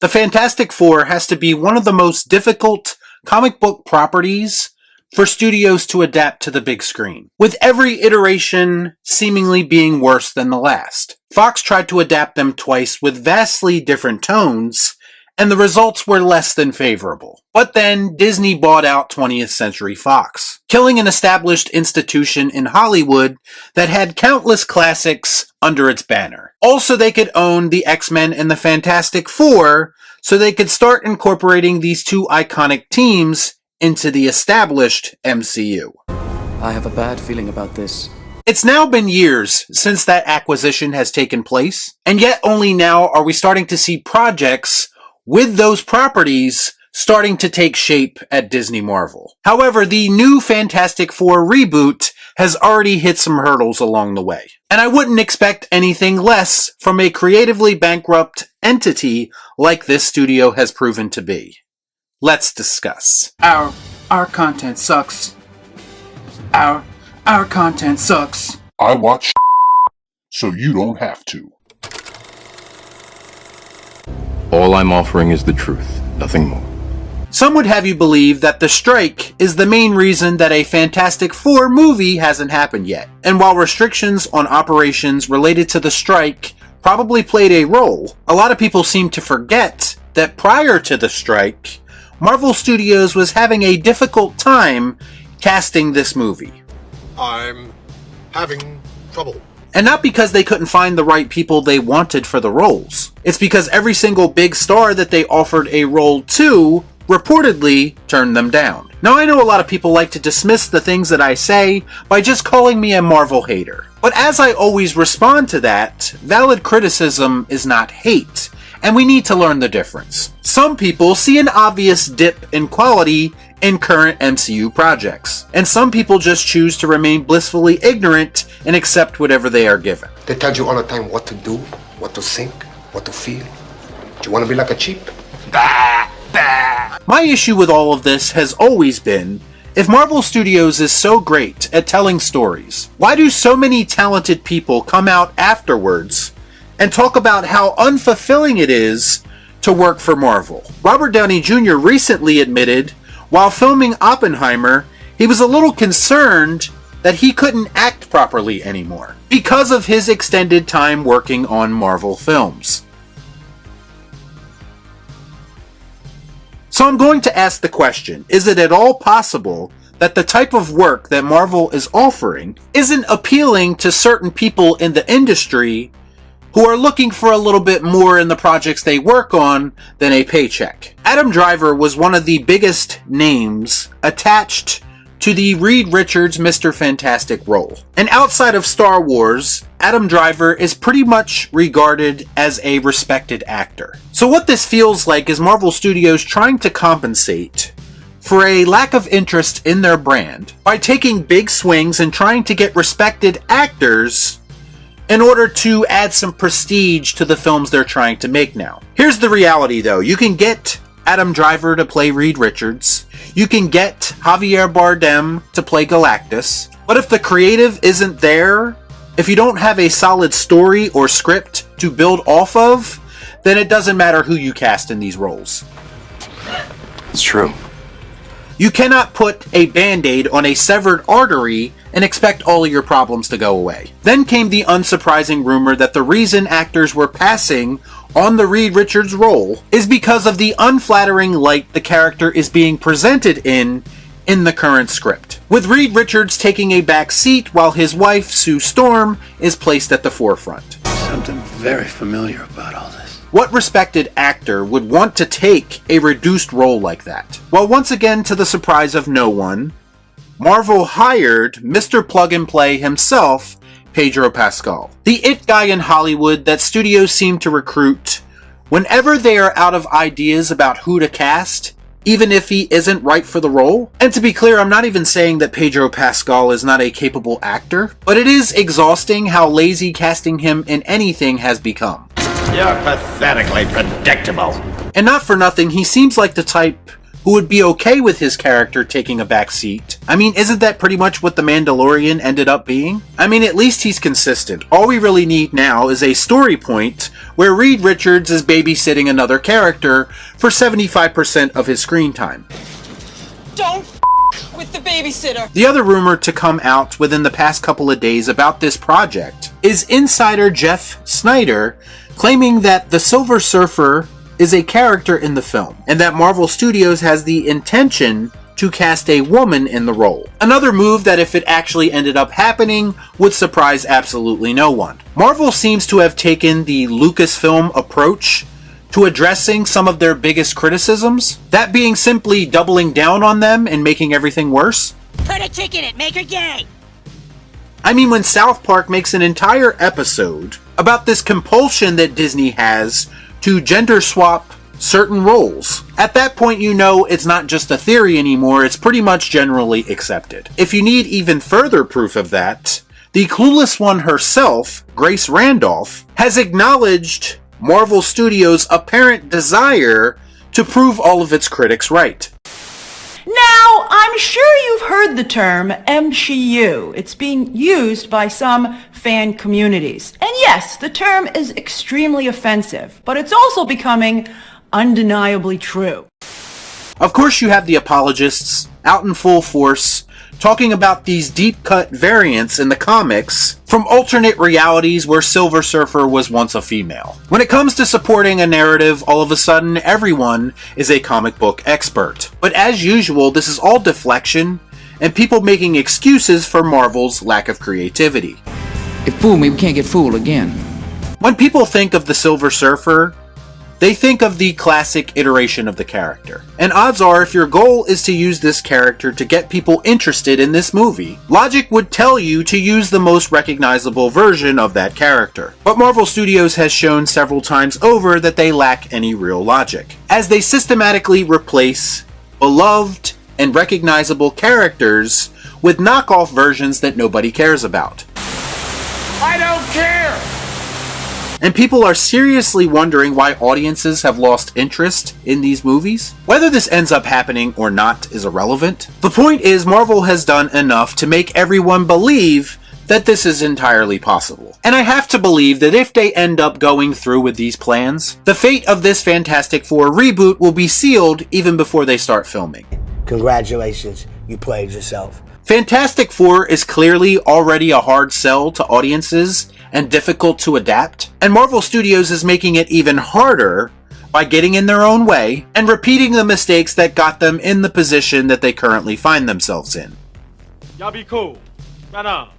The Fantastic Four has to be one of the most difficult comic book properties for studios to adapt to the big screen, with every iteration seemingly being worse than the last. Fox tried to adapt them twice with vastly different tones, and the results were less than favorable. But then Disney bought out 20th Century Fox, killing an established institution in Hollywood that had countless classics under its banner. Also, they could own the X-Men and the Fantastic Four, so they could start incorporating these two iconic teams into the established MCU. I have a bad feeling about this. It's now been years since that acquisition has taken place, and yet only now are we starting to see projects with those properties starting to take shape at Disney Marvel. However, the new Fantastic Four reboot has already hit some hurdles along the way. And I wouldn't expect anything less from a creatively bankrupt entity like this studio has proven to be. Let's discuss. Our content sucks. Our content sucks. I watch so you don't have to. All I'm offering is the truth, nothing more. Some would have you believe that the strike is the main reason that a Fantastic Four movie hasn't happened yet. And while restrictions on operations related to the strike probably played a role, a lot of people seem to forget that prior to the strike, Marvel Studios was having a difficult time casting this movie. I'm having trouble. And not because they couldn't find the right people they wanted for the roles. It's because every single big star that they offered a role to reportedly turned them down. Now, I know a lot of people like to dismiss the things that I say by just calling me a Marvel hater. But as I always respond to that, valid criticism is not hate, and we need to learn the difference. Some people see an obvious dip in quality in current MCU projects, and some people just choose to remain blissfully ignorant and accept whatever they are given. They tell you all the time what to do, what to think, what to feel. Do you want to be like a cheap? Bah, bah. My issue with all of this has always been, if Marvel Studios is so great at telling stories, why do so many talented people come out afterwards and talk about how unfulfilling it is to work for Marvel? Robert Downey Jr. recently admitted, while filming Oppenheimer, he was a little concerned that he couldn't act properly anymore because of his extended time working on Marvel films. So I'm going to ask the question, is it at all possible that the type of work that Marvel is offering isn't appealing to certain people in the industry who are looking for a little bit more in the projects they work on than a paycheck? Adam Driver was one of the biggest names attached to the Reed Richards Mr. Fantastic role. And outside of Star Wars, Adam Driver is pretty much regarded as a respected actor. So what this feels like is Marvel Studios trying to compensate for a lack of interest in their brand by taking big swings and trying to get respected actors in order to add some prestige to the films they're trying to make now. Here's the reality though, you can get Adam Driver to play Reed Richards, you can get Javier Bardem to play Galactus, but if the creative isn't there, if you don't have a solid story or script to build off of, then it doesn't matter who you cast in these roles. It's true. You cannot put a band-aid on a severed artery and expect all of your problems to go away. Then came the unsurprising rumor that the reason actors were passing on the Reed Richards role is because of the unflattering light the character is being presented in the current script, with Reed Richards taking a back seat while his wife, Sue Storm, is placed at the forefront. Something very familiar about all this. What respected actor would want to take a reduced role like that? Well, once again, to the surprise of no one, Marvel hired Mr. Plug-and-Play himself, Pedro Pascal, the it guy in Hollywood that studios seem to recruit whenever they are out of ideas about who to cast, even if he isn't right for the role. And to be clear, I'm not even saying that Pedro Pascal is not a capable actor, but it is exhausting how lazy casting him in anything has become. You're pathetically predictable. And not for nothing, he seems like the type who would be okay with his character taking a back seat. I mean, isn't that pretty much what The Mandalorian ended up being? I mean, at least he's consistent. All we really need now is a story point where Reed Richards is babysitting another character for 75% of his screen time. Don't with the babysitter. The other rumor to come out within the past couple of days about this project is insider Jeff Snyder claiming that the Silver Surfer is a character in the film, and that Marvel Studios has the intention to cast a woman in the role. Another move that, if it actually ended up happening, would surprise absolutely no one. Marvel seems to have taken the Lucasfilm approach to addressing some of their biggest criticisms, that being simply doubling down on them and making everything worse. Put a chick in it, make her gay! I mean, when South Park makes an entire episode about this compulsion that Disney has to gender swap certain roles, at that point you know it's not just a theory anymore, it's pretty much generally accepted. If you need even further proof of that, the clueless one herself, Grace Randolph, has acknowledged Marvel Studios' apparent desire to prove all of its critics right. Now, I'm sure you've heard the term MCU. It's being used by some fan communities. And yes, the term is extremely offensive, but it's also becoming undeniably true. Of course, you have the apologists out in full force talking about these deep-cut variants in the comics from alternate realities where Silver Surfer was once a female. When it comes to supporting a narrative, all of a sudden everyone is a comic book expert. But as usual, this is all deflection and people making excuses for Marvel's lack of creativity. If fool me, we can't get fooled again. When people think of the Silver Surfer, they think of the classic iteration of the character. And odds are, if your goal is to use this character to get people interested in this movie, logic would tell you to use the most recognizable version of that character. But Marvel Studios has shown several times over that they lack any real logic, as they systematically replace beloved and recognizable characters with knockoff versions that nobody cares about. I don't care! And people are seriously wondering why audiences have lost interest in these movies. Whether this ends up happening or not is irrelevant. The point is, Marvel has done enough to make everyone believe that this is entirely possible. And I have to believe that if they end up going through with these plans, the fate of this Fantastic Four reboot will be sealed even before they start filming. Congratulations, you played yourself. Fantastic Four is clearly already a hard sell to audiences and difficult to adapt, and Marvel Studios is making it even harder by getting in their own way and repeating the mistakes that got them in the position that they currently find themselves in. Y'all be cool. Right on.